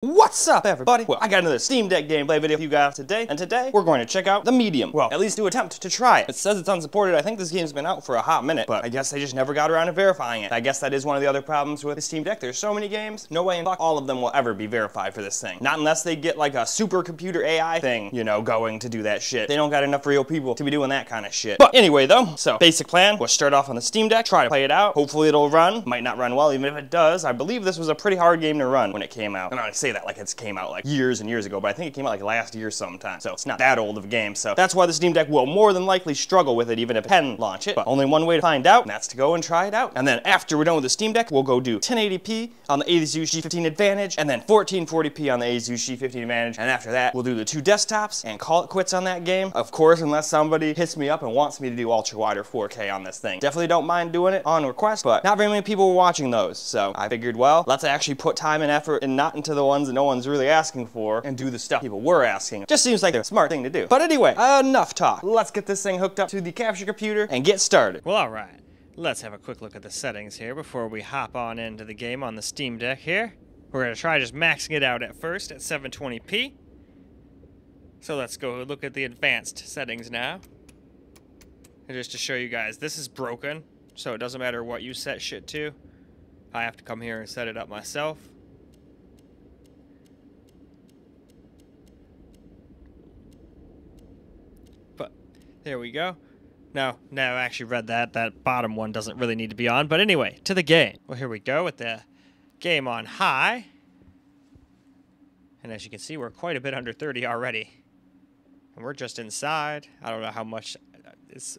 What's up, everybody? Well, I got another Steam Deck gameplay video for you guys today, and today we're going to check out the medium. Well, at least do attempt to try it. It says it's unsupported. I think this game's been out for a hot minute, but I guess they just never got around to verifying it. I guess that is one of the other problems with the Steam Deck. There's so many games, no way in fuck all of them will ever be verified for this thing. Not unless they get like a supercomputer AI thing, you know, going to do that shit. They don't got enough real people to be doing that kind of shit. But anyway, though, so basic plan, we'll start off on the Steam Deck, try to play it out. Hopefully it'll run. Might not run well, even if it does. I believe this was a pretty hard game to run when it came out. And I say that like it's came out like years and years ago, but I think it came out like last year sometime, so it's not that old of a game. So that's why the Steam Deck will more than likely struggle with it, even if it can launch it. But only one way to find out, and that's to go and try it out. And then after we're done with the Steam Deck, we'll go do 1080p on the ASUS G15 Advantage, and then 1440p on the ASUS G15 Advantage. And after that, we'll do the two desktops and call it quits on that game. Of course, unless somebody hits me up and wants me to do ultra wide or 4K on this thing. Definitely don't mind doing it on request, but not very many people were watching those. So I figured, well, let's actually put time and effort and not into the ones that no one's really asking for and do the stuff people were asking. Just seems like a smart thing to do. But anyway, enough talk. Let's get this thing hooked up to the capture computer and get started. Well, alright. Let's have a quick look at the settings here before we hop on into the game on the Steam Deck here. We're going to try just maxing it out at first at 720p. So let's go look at the advanced settings now. And just to show you guys, this is broken, so it doesn't matter what you set shit to. I have to come here and set it up myself. There we go. Now I actually read that. That bottom one doesn't really need to be on. But anyway, to the game. Well, here we go with the game on high. And as you can see, we're quite a bit under 30 already. And we're just inside. I don't know how much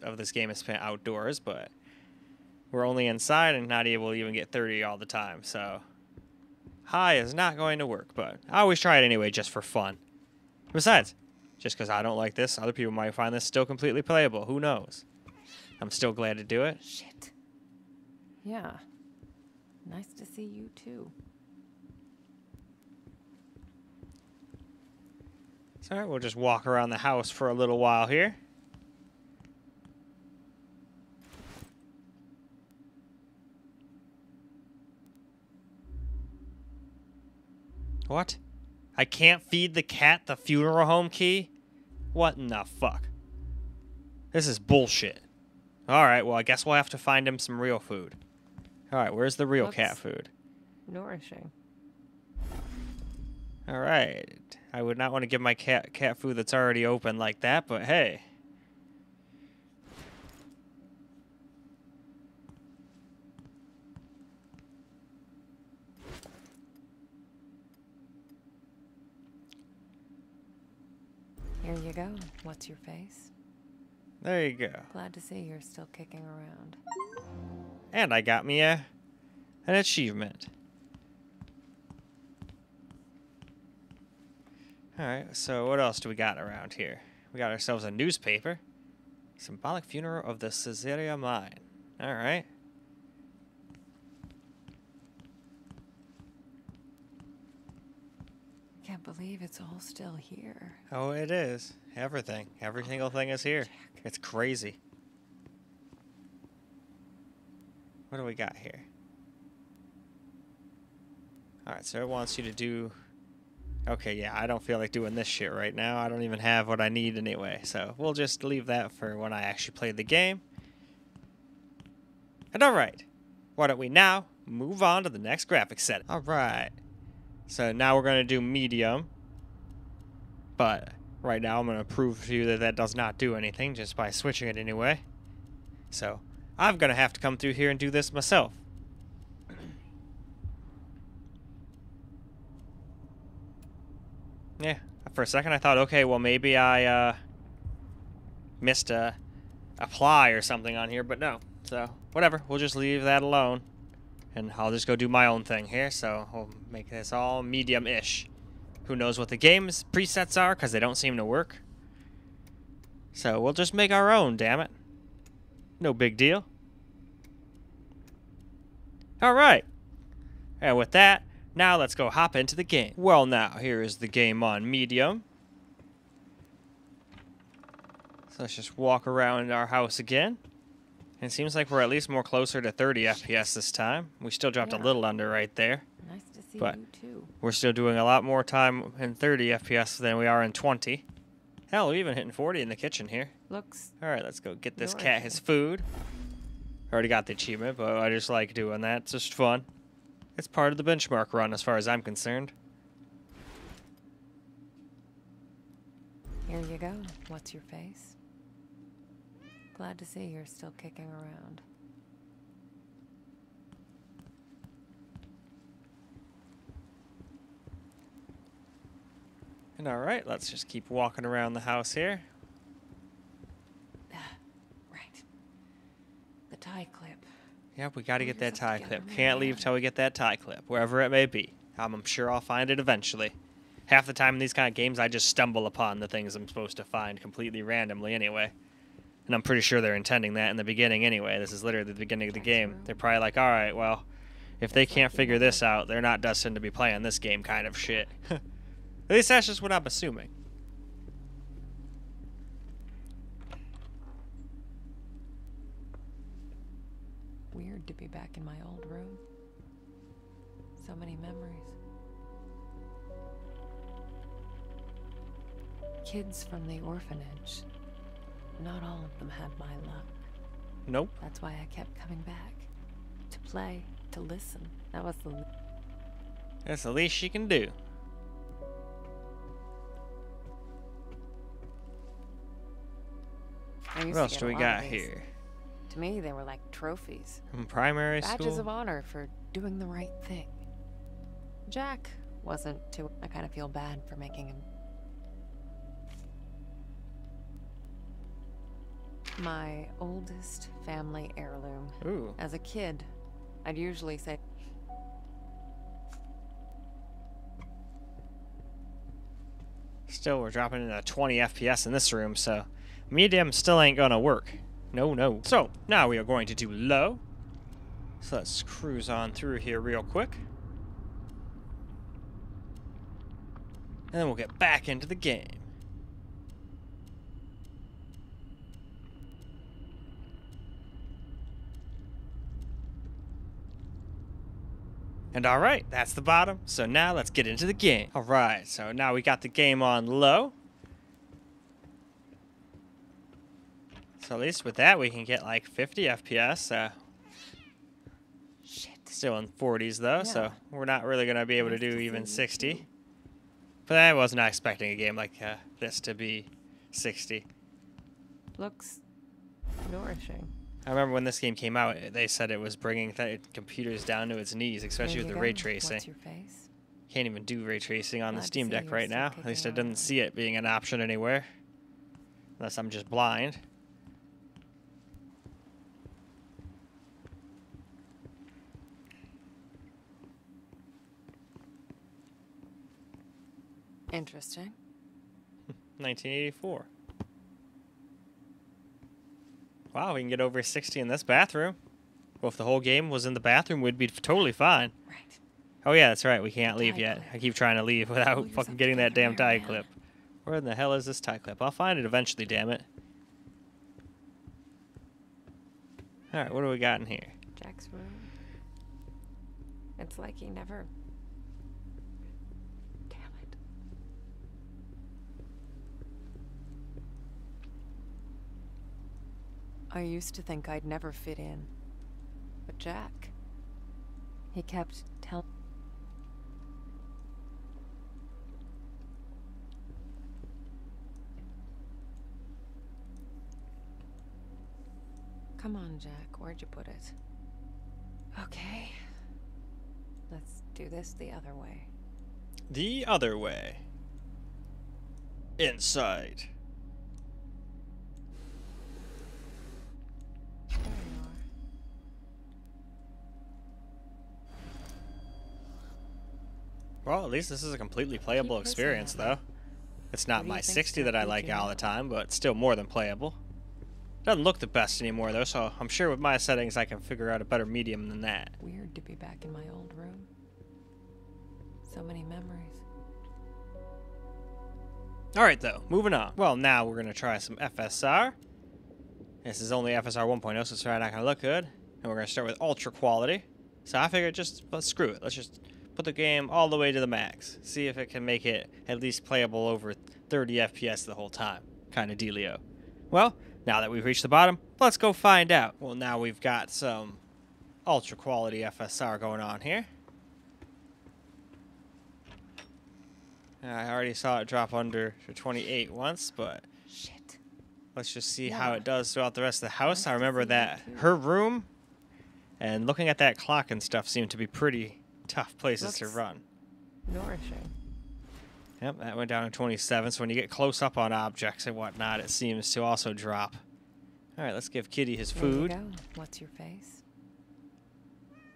of this game is spent outdoors, but we're only inside and not able to even get 30 all the time. So high is not going to work, but I always try it anyway just for fun. Besides, just because I don't like this, other people might find this still completely playable. Who knows? I'm still glad to do it. Shit. Yeah. Nice to see you too. It's alright, we'll just walk around the house for a little while here. What? I can't feed the cat the funeral home key? What in the fuck? This is bullshit. Alright, well, I guess we'll have to find him some real food. Alright, where's the real cat food? Nourishing. Alright. I would not want to give my cat food that's already open like that, but hey. Here you go. What's your face? There you go. Glad to see you're still kicking around. And I got me an achievement. Alright, so what else do we got around here? We got ourselves a newspaper. Symbolic funeral of the Caesarea mine. Alright. Can't believe it's all still here. Oh, it is. Everything. Every single thing is here. It's crazy. What do we got here? Alright, so it wants you to do... Okay, yeah, I don't feel like doing this shit right now. I don't even have what I need anyway. So we'll just leave that for when I actually play the game. And alright, why don't we now move on to the next graphics setting. Alright. So now we're going to do medium, but right now I'm going to prove to you that that does not do anything just by switching it anyway. So I'm going to have to come through here and do this myself. Yeah, for a second I thought, okay, well maybe I missed a apply or something on here, but no. So whatever, we'll just leave that alone. And I'll just go do my own thing here, so we'll make this all medium-ish. Who knows what the game's presets are, because they don't seem to work. So we'll just make our own, damn it. No big deal. Alright. And with that, now let's go hop into the game. Well now, here is the game on medium. So let's just walk around our house again. And it seems like we're at least more closer to 30 FPS this time. We still dropped a little under right there. Nice to see but you too. we're still doing a lot more time in 30 FPS than we are in 20. Hell, we're even hitting 40 in the kitchen here. Looks All right, let's go get this nourishing. cat his food. Already got the achievement, but I just like doing that. It's just fun. It's part of the benchmark run as far as I'm concerned. Here you go. What's your face? Glad to see you're still kicking around. And all right, let's just keep walking around the house here. Right. The tie clip. Yep, we got to get that Yourself tie together, clip. Can't leave man. till we get that tie clip, wherever it may be. I'm sure I'll find it eventually. Half the time in these kind of games, I just stumble upon the things I'm supposed to find completely randomly anyway. And I'm pretty sure they're intending that in the beginning anyway. This is literally the beginning of the game. They're probably like, all right, well, if they can't figure this out, they're not destined to be playing this game kind of shit. At least that's just what I'm assuming. Weird to be back in my old room. So many memories. Kids from the orphanage. Not all of them had my luck. Nope. That's why I kept coming back. To play, to listen. That was the... That's the least she can do. What else do we got here? To me, they were like trophies. From primary Badges school? of honor for doing the right thing. Jack wasn't too... I kind of feel bad for making him... My oldest family heirloom. Ooh. As a kid, I'd usually say... Still, we're dropping into 20 FPS in this room, so medium still ain't gonna work. No, no. So, now we are going to do low. So let's cruise on through here real quick. And then we'll get back into the game. And alright, that's the bottom. So now let's get into the game. Alright, so now we got the game on low. So at least with that we can get like 50 FPS. Shit. Still in 40s though, so Yeah. we're not really going to be able to Nice do to even see you 60. too. But I was not expecting a game like this to be 60. Looks nourishing. I remember when this game came out, they said it was bringing computers down to its knees, especially There with you the go. ray tracing. What's your face? Can't even do ray tracing on the Glad to Steam see Deck you're right still now. kicking At least I around. didn't see it being an option anywhere. Unless I'm just blind. Interesting. 1984. Wow, we can get over 60 in this bathroom. Well, if the whole game was in the bathroom, we'd be totally fine. Right. Oh yeah, that's right. We can't The leave tie yet. clip. I keep trying to leave without Pull yourself fucking getting that together damn there, tie man. clip. Where in the hell is this tie clip? I'll find it eventually, damn it. Alright, what do we got in here? Jack's room. It's like he never... Damn it. I used to think I'd never fit in. But Jack... He kept telling... Come on, Jack. Where'd you put it? Okay. Let's do this the other way. The other way. Inside. There you are. Well, at least this is a completely playable Keep experience, listening. though. It's not What do you my think's 60 gonna that I beat like you all now? the time, but it's still more than playable. Doesn't look the best anymore, though, so I'm sure with my settings I can figure out a better medium than that. Weird to be back in my old room. So many memories. Alright, though, moving on. Well, now we're going to try some FSR. This is only FSR 1.0, so it's probably not going to look good. And we're going to start with Ultra Quality. So I figured just, screw it. Let's just put the game all the way to the max. See if it can make it at least playable over 30 FPS the whole time. Kind of dealio. Well, now that we've reached the bottom, let's go find out. Well, now we've got some ultra quality FSR going on here. I already saw it drop under to 28 once, but Shit. let's just see how it does throughout the rest of the house. I remember that her room and looking at that clock and stuff seemed to be pretty tough places to run. Nourishing. Yep, that went down to 27, so when you get close up on objects and whatnot, it seems to also drop. All right, let's give Kitty his food. There you go. What's your face?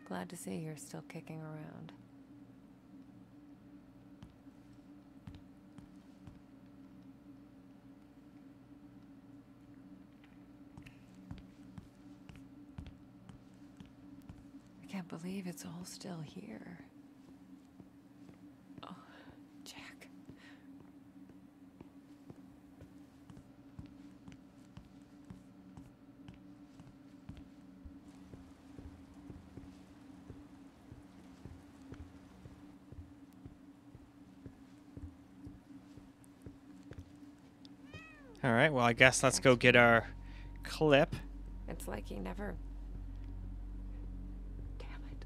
Glad to see you're still kicking around. I can't believe it's all still here. Oh, Jack. All right, well, I guess let's go get our clip. It's like he never... Damn it.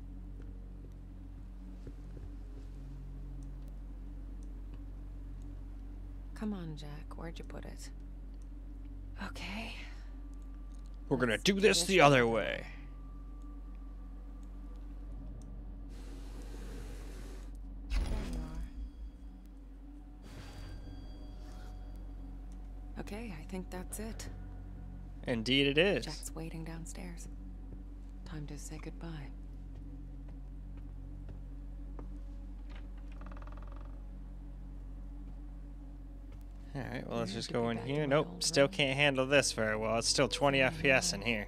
Come on, Jack. Where'd you put it? Okay. We're going to do this the other way. There you are. Okay, I think that's it. Indeed it is. Jack's waiting downstairs. Time to say goodbye. All right, well, let's just go in here. Nope, still can't handle this very well. It's still 20 FPS in here.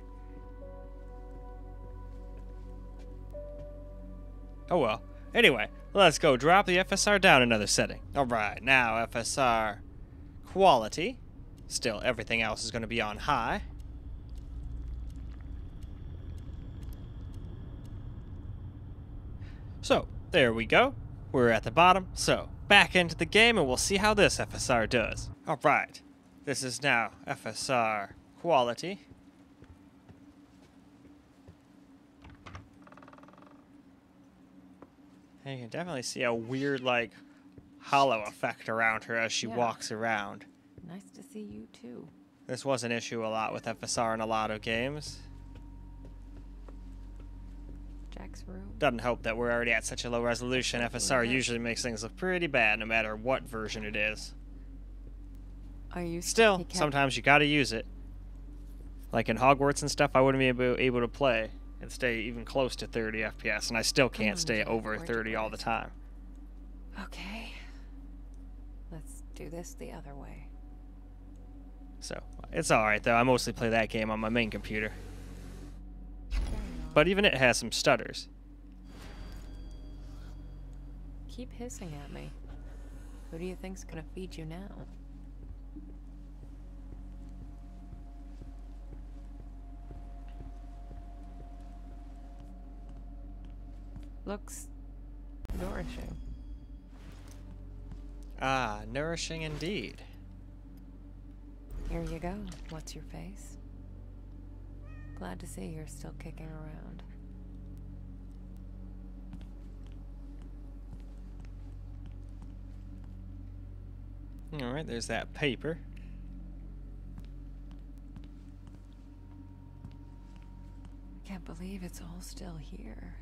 Oh well. Anyway, let's go drop the FSR down another setting. All right, now FSR Quality. Still, everything else is going to be on high. So, there we go. We're at the bottom. So, back into the game and we'll see how this FSR does. Alright, this is now FSR Quality. And you can definitely see a weird, like, hollow effect around her as she walks around. Nice to see you too. This was an issue a lot with FSR in a lot of games. Jack's room. Doesn't help that we're already at such a low resolution. FSR usually makes things look pretty bad no matter what version it is. Are you Still, sometimes you gotta use it. Like in Hogwarts and stuff, I wouldn't be able to play and stay even close to 30 FPS, and I still can't stay over 30 all the time. Okay. Let's do this the other way. So, it's alright though. I mostly play that game on my main computer. But even it has some stutters. Keep hissing at me. Who do you think's gonna feed you now? Looks nourishing. Ah, nourishing indeed. Here you go. What's your face? Glad to see you're still kicking around. Alright, there's that paper. Can't believe it's all still here.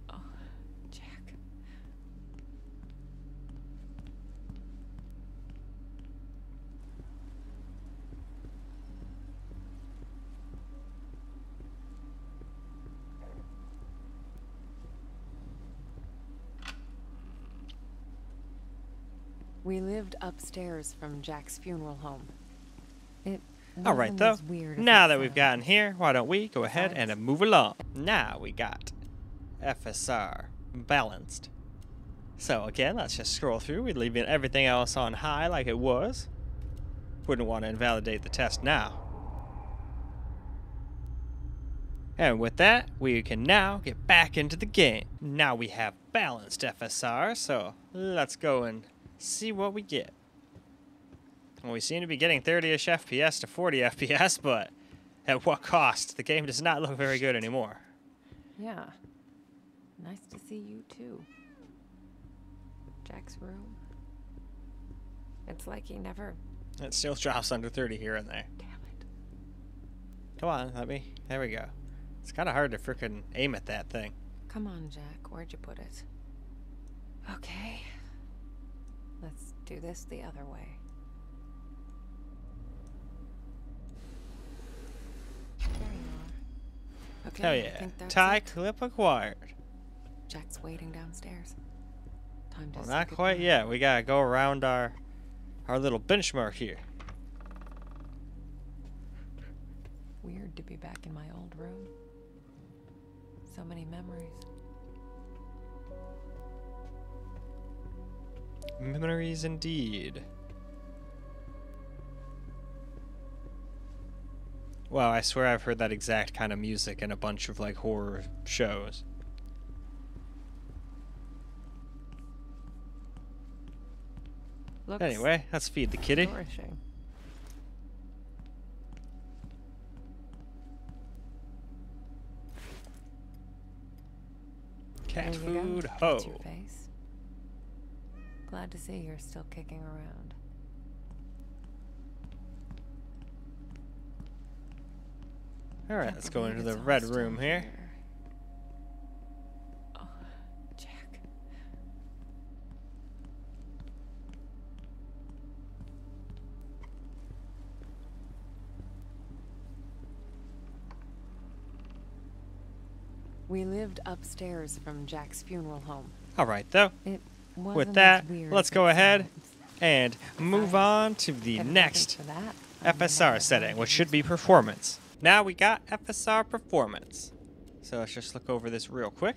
Oh, Jack. We lived upstairs from Jack's funeral home. Alright though, now that we've gotten here, why don't we go ahead and move along. Now we got FSR Balanced. So again, let's just scroll through. We're leaving everything else on high like it was. Wouldn't want to invalidate the test now. And with that, we can now get back into the game. Now we have balanced FSR, so let's go and see what we get. Well, we seem to be getting 30-ish FPS to 40 FPS, but at what cost? The game does not look very good anymore. Yeah. Nice to see you too. Jack's room. It's like he never... It still drops under 30 here and there. Damn it. Come on, there we go. It's kind of hard to frickin' aim at that thing. Come on, Jack. Where'd you put it? Okay. Let's do this the other way. There you are. Okay, Hell I yeah. think that's Tie it. clip acquired. Jack's waiting downstairs. Time to Well, say not quite goodbye. yet. We gotta go around our little benchmark here. Weird to be back in my old room. So many memories. Memories indeed. Wow, I swear I've heard that exact kind of music in a bunch of like horror shows. Looks Anyway, let's feed the kitty. flourishing. Cat There you go. food, That's your ho. face. Glad to see you're still kicking around. Alright, Can't let's go believe into the it's red all still room here. Oh, Jack. We lived upstairs from Jack's funeral home. Alright, though, It wasn't with as that, weird let's as go it ahead sounds. and move on to the If it wasn't next for that, I might FSR have setting, wanted which to should be use- performance. Now we got FSR Performance. So let's just look over this real quick.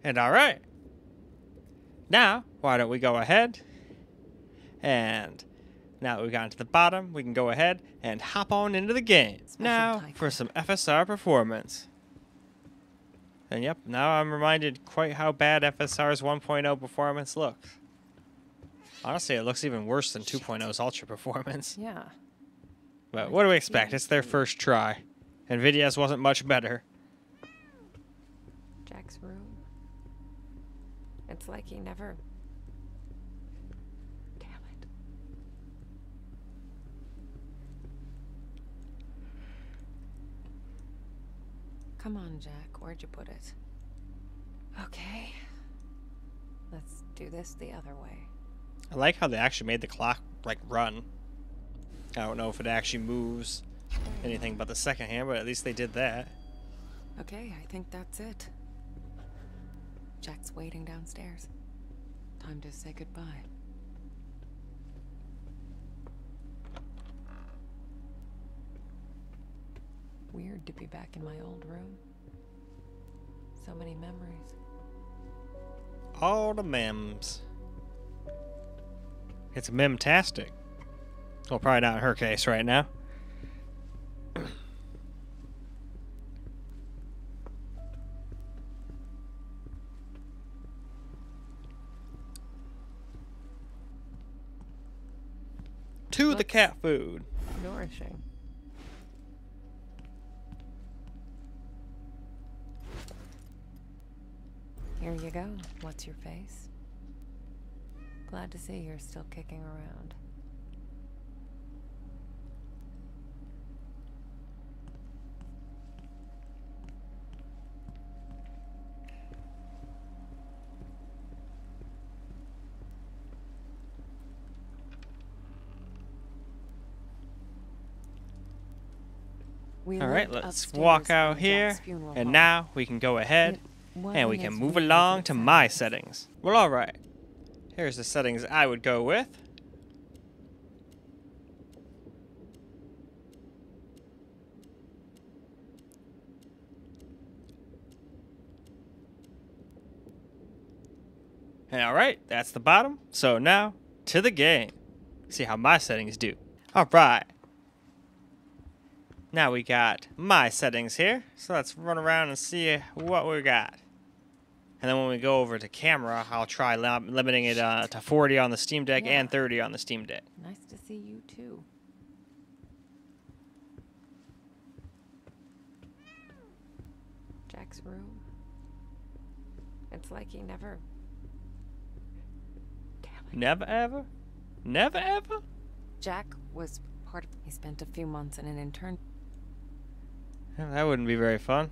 And alright. Now, why don't we go ahead and now that we've gotten to the bottom, we can go ahead and hop on into the game. Special Now type. for some FSR Performance. And yep, now I'm reminded quite how bad FSR's 1.0 performance looks. Honestly, it looks even worse than 2.0's Ultra Performance. Yeah. But what do we expect? It's their first try. NVIDIA's wasn't much better. Jack's room. It's like he never... Damn it. Come on, Jack. Where'd you put it? Okay. Let's do this the other way. I like how they actually made the clock, like, run. I don't know if it actually moves anything but the second hand, but at least they did that. Okay, I think that's it. Jack's waiting downstairs. Time to say goodbye. Weird to be back in my old room. So many memories. All the mems. It's memtastic. Well, probably not in her case right now. To the Looks- cat food. Nourishing. Here you go. What's your face? Glad to see you're still kicking around. We All right, lived let's upstairs walk out from here, Jack's funeral and home. now we can go ahead It and we wasn't can as move weird as along it to my sounds. settings. Well, all right. Here's the settings I would go with. And all right, that's the bottom. So now to the game. See how my settings do. All right. Now we got my settings here. So let's run around and see what we got. And then when we go over to camera, I'll try limiting it to 40 on the Steam Deck and 30 on the Steam Deck. Nice to see you too. Jack's room. It's like he never... Damn it. Never ever? Never ever? Jack was part of... He spent a few months in an intern... Yeah, that wouldn't be very fun.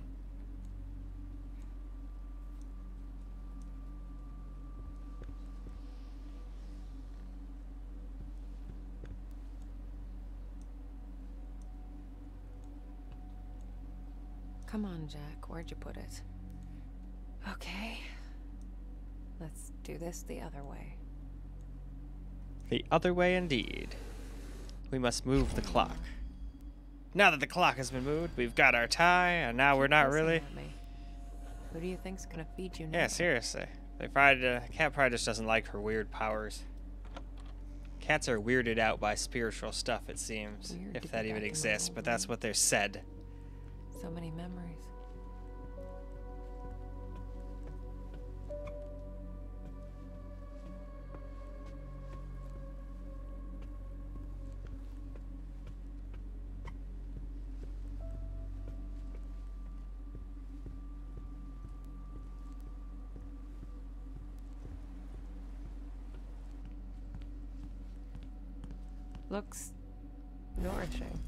Come on, Jack. Where'd you put it? Okay. Let's do this the other way. The other way indeed. We must move the clock. Now that the clock has been moved, we've got our tie, and now we're not really... Who do you think's gonna feed you now? Yeah, seriously. Cat probably just doesn't like her weird powers. Cats are weirded out by spiritual stuff, it seems. Weird if to that be even back in exists, the but that's what they're said. So many memories. Looks nourishing.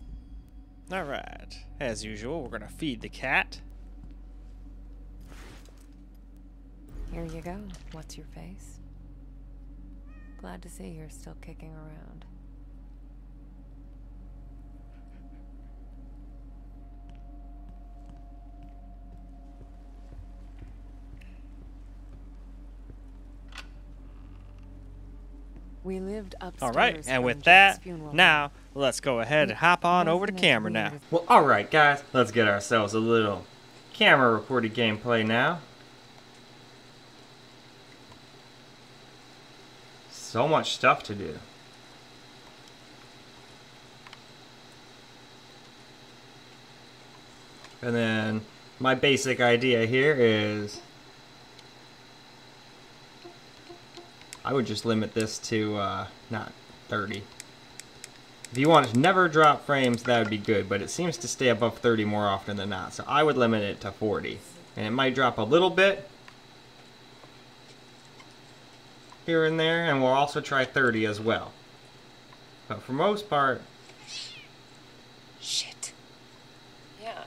Alright. As usual, we're gonna feed the cat. Here you go. What's your face? Glad to see you're still kicking around. We lived upstairs. Alright, and from with Jack's that, funeral. now, let's go ahead and hop on over to Wasn't it camera now. weird? Well, alright guys, let's get ourselves a little camera recorded gameplay now. So much stuff to do. And then my basic idea here is I would just limit this to not 30. If you want to never drop frames, that would be good, but it seems to stay above 30 more often than not, so I would limit it to 40. And it might drop a little bit here and there, and we'll also try 30 as well. But for most part... Shit. Yeah.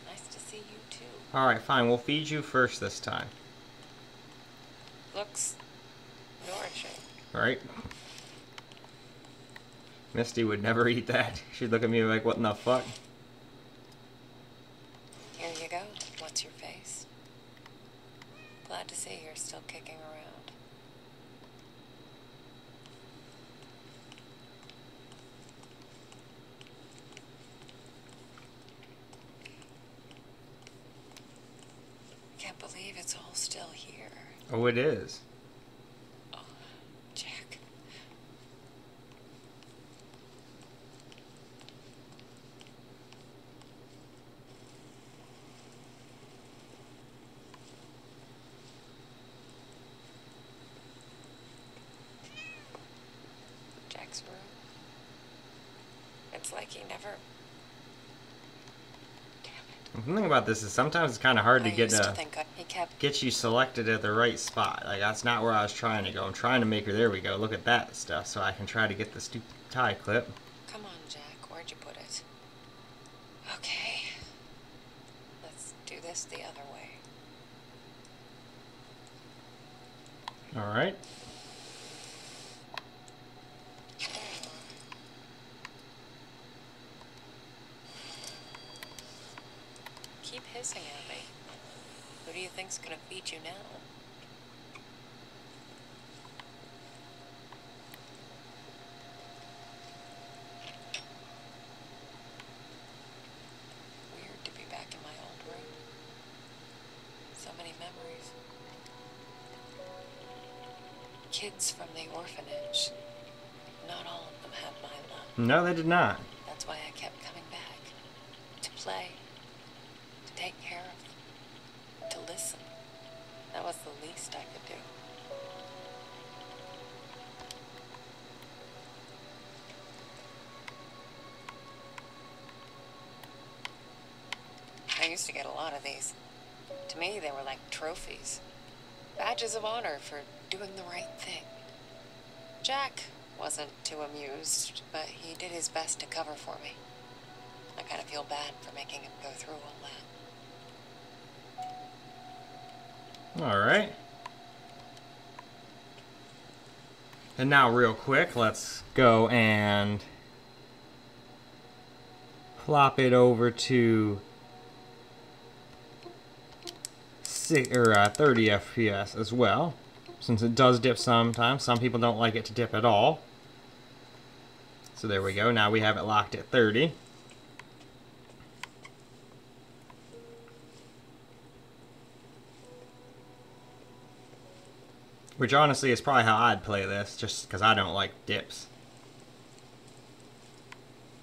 Nice to see you too. Alright, fine, we'll feed you first this time. Looks nourishing. Alright? Misty would never eat that. She'd look at me like, what in the fuck? Here you go. What's your face? Glad to see you're still kicking around. Can't believe it's all still here. Oh, it is. Oh, Jack. Jack's room. It's like he never... The thing about this is sometimes it's kind of hard to I get used to think he kept... get you selected at the right spot. Like, that's not where I was trying to go. I'm trying to make her, there we go, look at that stuff, so I can try to get the stupid tie clip. Come on, Jack. Where'd you put it? Okay. Let's do this the other way. Alright. Keep hissing at me. Who do you think's gonna feed you now? Weird to be back in my old room. So many memories. Kids from the orphanage. not all of them had my love. No, they did not. That's why I kept coming back. To play. To take care of them. To listen. That was the least I could do. I used to get a lot of these. To me, they were like trophies. Badges of honor for doing the right thing. Jack wasn't too amused, but he did his best to cover for me. I kind of feel bad for making him go through all that. All right. And now real quick, let's go and flop it over to 30 FPS as well, since it does dip sometimes. Some people don't like it to dip at all. So there we go. Now we have it locked at 30. Which honestly is probably how I'd play this, just because I don't like dips.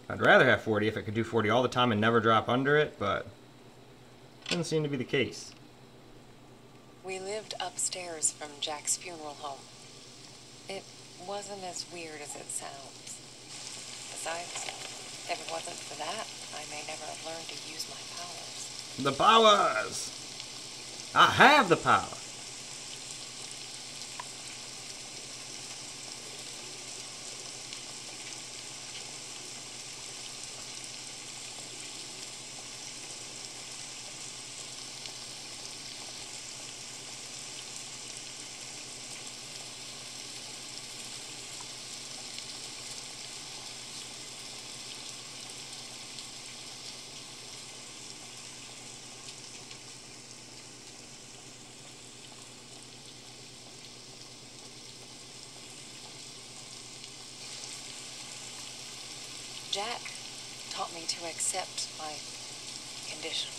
I'd rather have 40 if it could do 40 all the time and never drop under it, but doesn't seem to be the case. We lived upstairs from Jack's funeral home. It wasn't as weird as it sounds. Besides, if it wasn't for that, I may never have learned to use my powers. The powers! I have the power! Jack taught me to accept my condition.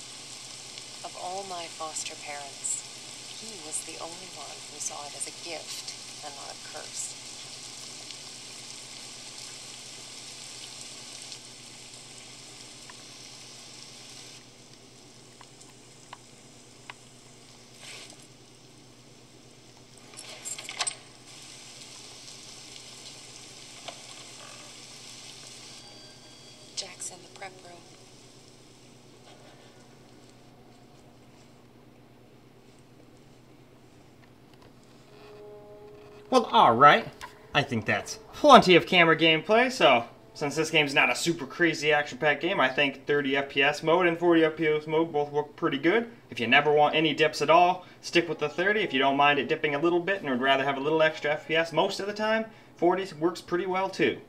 Of all my foster parents, he was the only one who saw it as a gift and not a curse. Jack's in the prep room. Well, alright. I think that's plenty of camera gameplay, so since this game's not a super crazy action-packed game, I think 30 FPS mode and 40 FPS mode both work pretty good. If you never want any dips at all, stick with the 30. If you don't mind it dipping a little bit and would rather have a little extra FPS most of the time, 40 works pretty well too.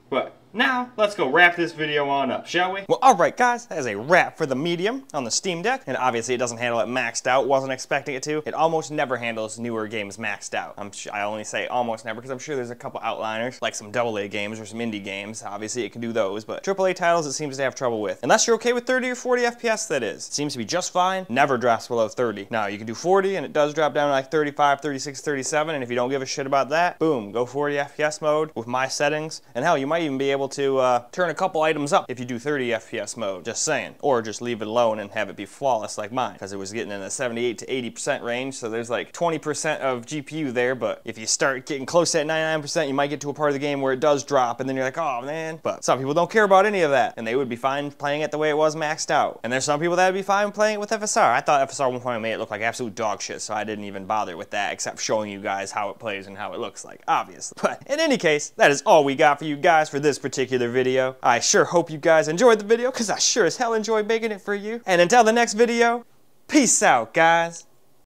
But now, let's go wrap this video on up, shall we? Well, alright guys, that is a wrap for the medium on the Steam Deck. And obviously it doesn't handle it maxed out, wasn't expecting it to. It almost never handles newer games maxed out. I only say almost never because I'm sure there's a couple outliners, like some AA games or some indie games. Obviously it can do those, but AAA titles it seems to have trouble with. Unless you're okay with 30 or 40 FPS, that is. It seems to be just fine, never drops below 30. Now, you can do 40 and it does drop down to like 35, 36, 37, and if you don't give a shit about that, boom, go 40 FPS mode with my settings. And hell, you might even be able to turn a couple items up if you do 30 FPS mode, just saying. Or just leave it alone and have it be flawless like mine, because it was getting in the 78 to 80% range, so there's like 20% of GPU there, but if you start getting close to that 99%, you might get to a part of the game where it does drop, and then you're like, oh man. But some people don't care about any of that, and they would be fine playing it the way it was maxed out. And there's some people that would be fine playing it with FSR. I thought FSR 1.0 made it look like absolute dog shit, so I didn't even bother with that, except showing you guys how it plays and how it looks like, obviously. But in any case, that is all we got for you guys for this particular video. I sure hope you guys enjoyed the video, because I sure as hell enjoyed making it for you. And until the next video, peace out, guys.